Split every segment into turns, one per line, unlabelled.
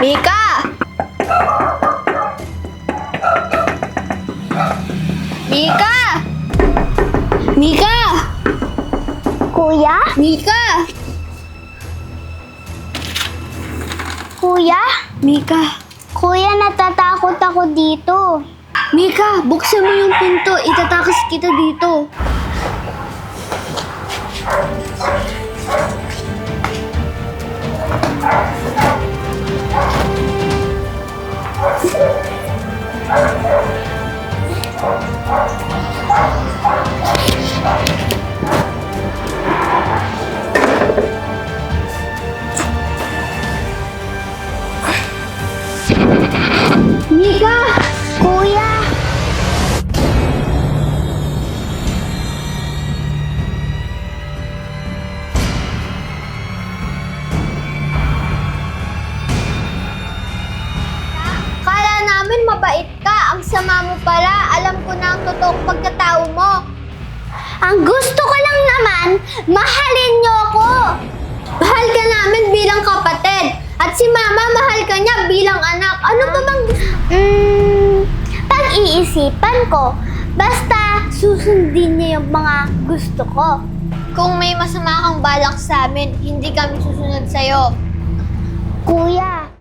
Mika! Mika! Mika!
Kuya?
Mika!
Kuya?
Mika!
Kuya, natatakot ako dito.
Mika, buksan mo yung pinto. Itatakas kita dito. Mika!
Kuya!
Kala namin mabait ka. Ang sama mo pala. Alam ko na ang totoong pagkatao mo.
Ang gusto ko lang naman, mahalin niyo ako!
Mahal ka namin bilang kapatid. At si mama, mahal ka niya bilang anak. Ano ba bang
Pag-iisipan ko, basta susundin niya yung mga gusto ko.
Kung may masama kang balak sa amin, hindi kami susunod sa'yo.
Kuya!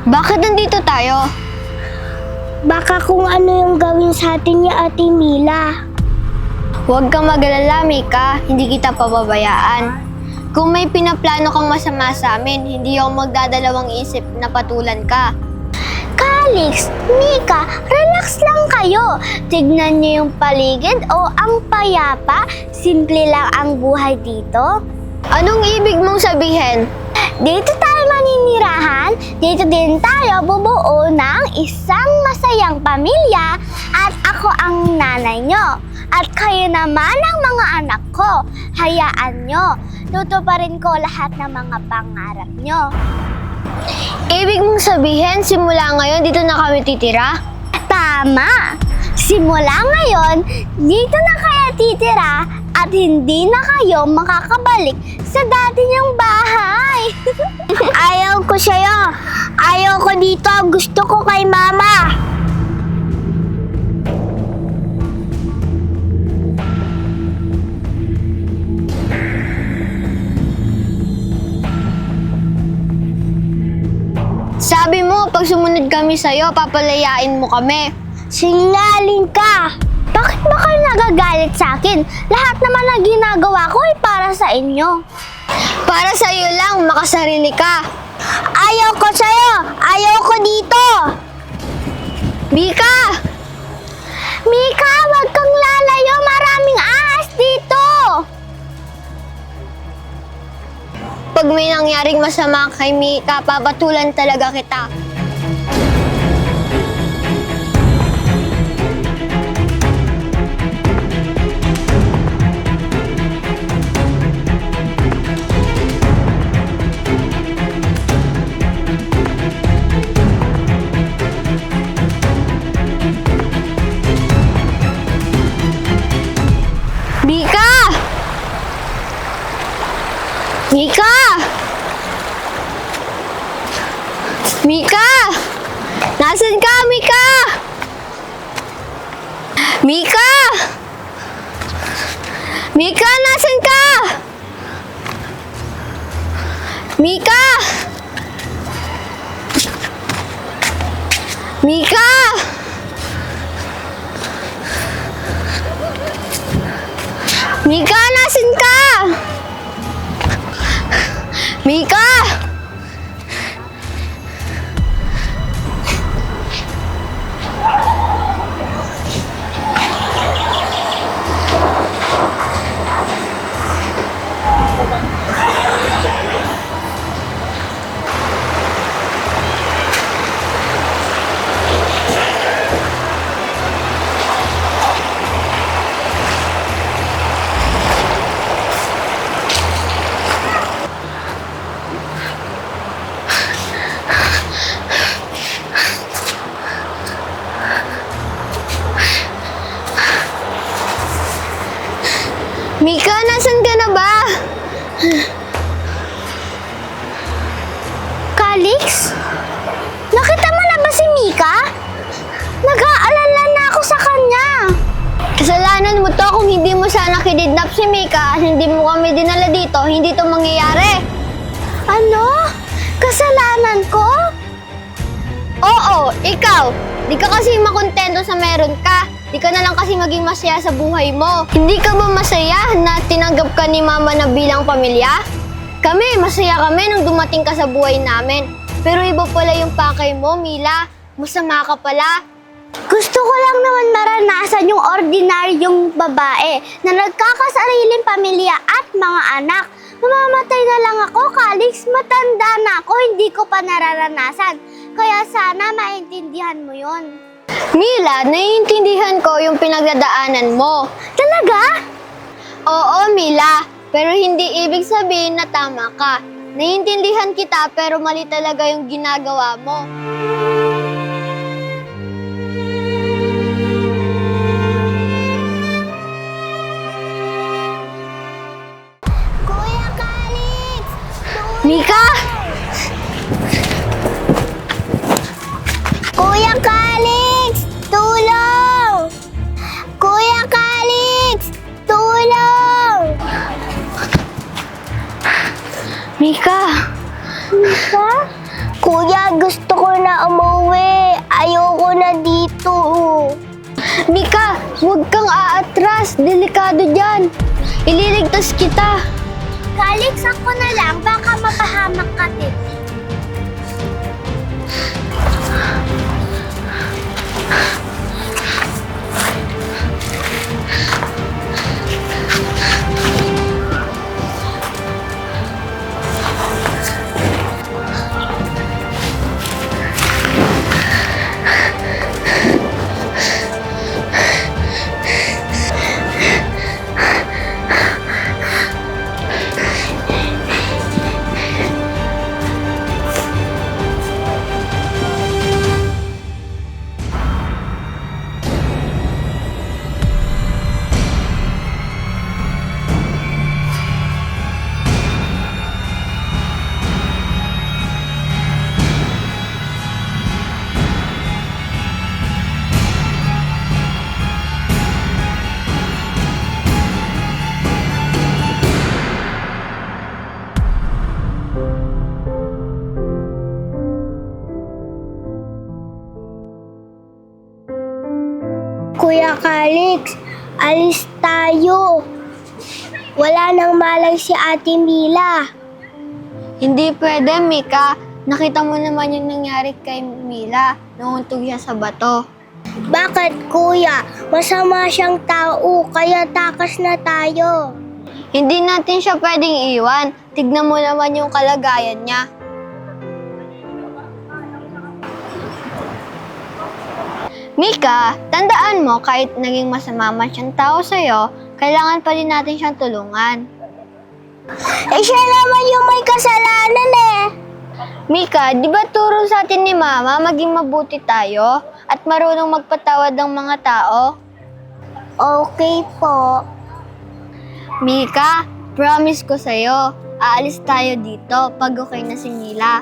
Bakit nandito tayo?
Baka kung ano yung gawin sa atin ni Ate Mila.
Huwag kang mag-alala, Mika. Hindi kita pababayaan. Kung may pinaplano kang masama sa amin, hindi ako magdadalawang isip na patulan ka.
Calix, Mika, relax lang kayo. Tignan niyo yung paligid o ang payapa. Simple lang ang buhay dito.
Anong ibig mong sabihin?
Dito tayo maninirahan, dito din tayo bubuo ng isang masayang pamilya at ako ang nanay nyo. At kayo naman ang mga anak ko. Hayaan nyo, tutuparin ko lahat ng mga pangarap nyo.
Ibig mong sabihin, simula ngayon dito na kami titira?
Tama! Simula ngayon, dito na kayo titira at hindi na kayo makakabalik sa dati niyong bahay. Ayaw ko sa'yo. Ayaw ko dito. Gusto ko kay Mama.
Sabi mo, pag sumunod kami sa'yo, papalayain mo kami.
Sinungaling ka! Bakit ba kayo nagagalit sa akin? Lahat naman na ginagawa ko ay para sa inyo.
Para sa'yo lang, makasarili ka.
Ayaw ko sa'yo! Ayaw ko dito!
Mika!
Mika, wag kang lalayo! Maraming ahas dito!
Pag may nangyaring masama kay Mika, papatulan talaga kita. Mika! Mika! Mika! Nasaan ka, Mika? Mika! Mika, nasaan ka? Mika! Mika! Mika, nasan ka? Mika! Mika, nasan ka na ba?
Calix? Nakita mo na ba si Mika? Nag-aalala na ako sa kanya.
Kasalanan mo to kung hindi mo sana kidnap si Mika at hindi mo kami dinala dito, hindi to mangyayari.
Ano? Kasalanan ko?
Oo, ikaw. Di ka kasi makontento sa meron ka. Di ka na lang kasi maging masaya sa buhay mo. Hindi ka ba masaya na tinanggap ka ni Mama na bilang pamilya? Kami, masaya kami nung dumating ka sa buhay namin. Pero iba pala yung pakay mo, Mila. Masama ka pala.
Gusto ko lang naman maranasan yung ordinaryong babae na nagkakasariling pamilya at mga anak. Mamamatay na lang ako, Calix. Matanda na ako, hindi ko pa nararanasan. Kaya sana maintindihan mo yon.
Mila, naiintindihan ko yung pinagdadaanan mo.
Talaga?
Oo, Mila. Pero hindi ibig sabihin na tama ka. Naiintindihan kita pero mali talaga yung ginagawa mo.
Kuya Calix!
Mika!
Kuya Calix! Tulong! Kuya Calix! Tulong!
Mika!
Mika? Kuya, gusto ko na umuwi. Ayoko na dito.
Mika, huwag kang aatras. Delikado dyan. Ililigtas kita.
Calix, ako na lang. Baka mapahamak ka din. Kuya Calix, alis tayo. Wala nang malay si Ate Mila.
Hindi pwede, Mika. Nakita mo naman yung nangyari kay Mila. Nauntog siya sa bato.
Bakit, kuya? Masama siyang tao, kaya takas na tayo.
Hindi natin siya pwedeng iwan. Tignan mo naman yung kalagayan niya. Mika, tandaan mo kahit naging masama man siyang tao sa'yo, kailangan pa rin natin siyang tulungan.
Eh, siya naman yung may kasalanan eh.
Mika, di ba turo sa atin ni Mama maging mabuti tayo at marunong magpatawad ng mga tao?
Okay po.
Mika, promise ko sa'yo, aalis tayo dito pag okay na si Mila.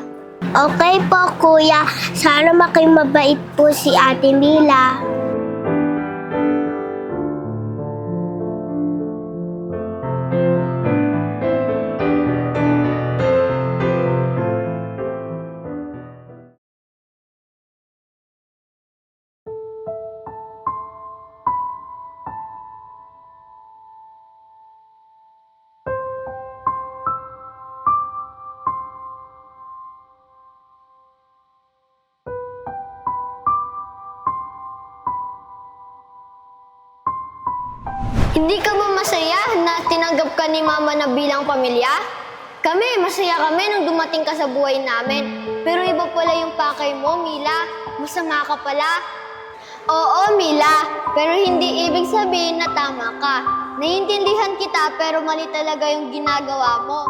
Okay po, kuya. Sana maging mabait po si Ate Mila.
Hindi ka ba masaya na tinanggap ka ni Mama na bilang pamilya? Kami, masaya kami nung dumating ka sa buhay namin. Pero iba pala yung pakay mo, Mila. Masama ka pala. Oo, Mila. Pero hindi ibig sabihin na tama ka. Naiintindihan kita pero mali talaga yung ginagawa mo.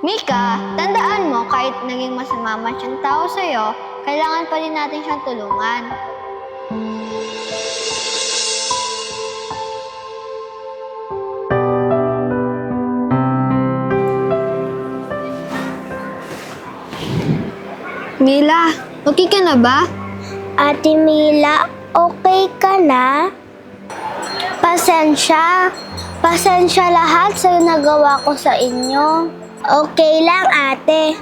Mika, tandaan mo kahit naging masama man siyang tao sa'yo, kailangan pa rin natin siyang tulungan. Mila, okay ka na ba?
Ate Mila, okay ka na? Pasensya. Pasensya lahat sa nagawa ko sa inyo. Okay lang, ate.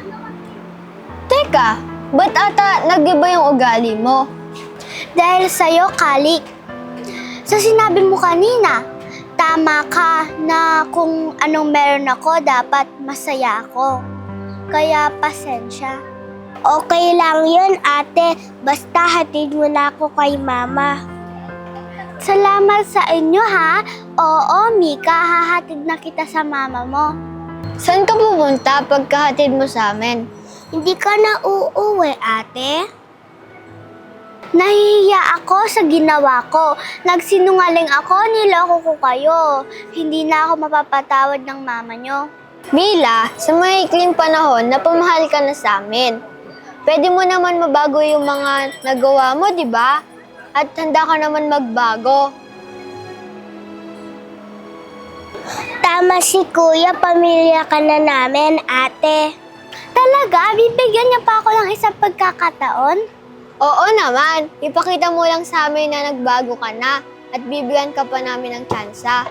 Teka, ba't ata nag-iba yung ugali mo?
Dahil sa'yo, Kalik. Sa sinabi mo kanina, tama ka na kung anong meron ako, dapat masaya ako. Kaya pasensya. Okay lang yun, ate. Basta hatid mo na ako kay mama. Salamat sa inyo, ha? Oo, Mika, hahatid na kita sa mama mo.
Saan ka pupunta pagkahatid mo sa amin?
Hindi ka na uuwi, ate? Nahihiya ako sa ginawa ko. Nagsinungaling ako, niloko ko kayo. Hindi na ako mapapatawad ng mama nyo.
Mila, sa maikling panahon, napamahal ka na sa amin. Pwede mo naman mabago yung mga nagawa mo, di ba? At handa ka naman magbago.
Tama si kuya, pamilya ka na namin, ate. Talaga? Bibigyan niya pa ako ng isang pagkakataon?
Oo naman, ipakita mo lang sa amin na nagbago ka na at bibigyan ka pa namin ng tsansa.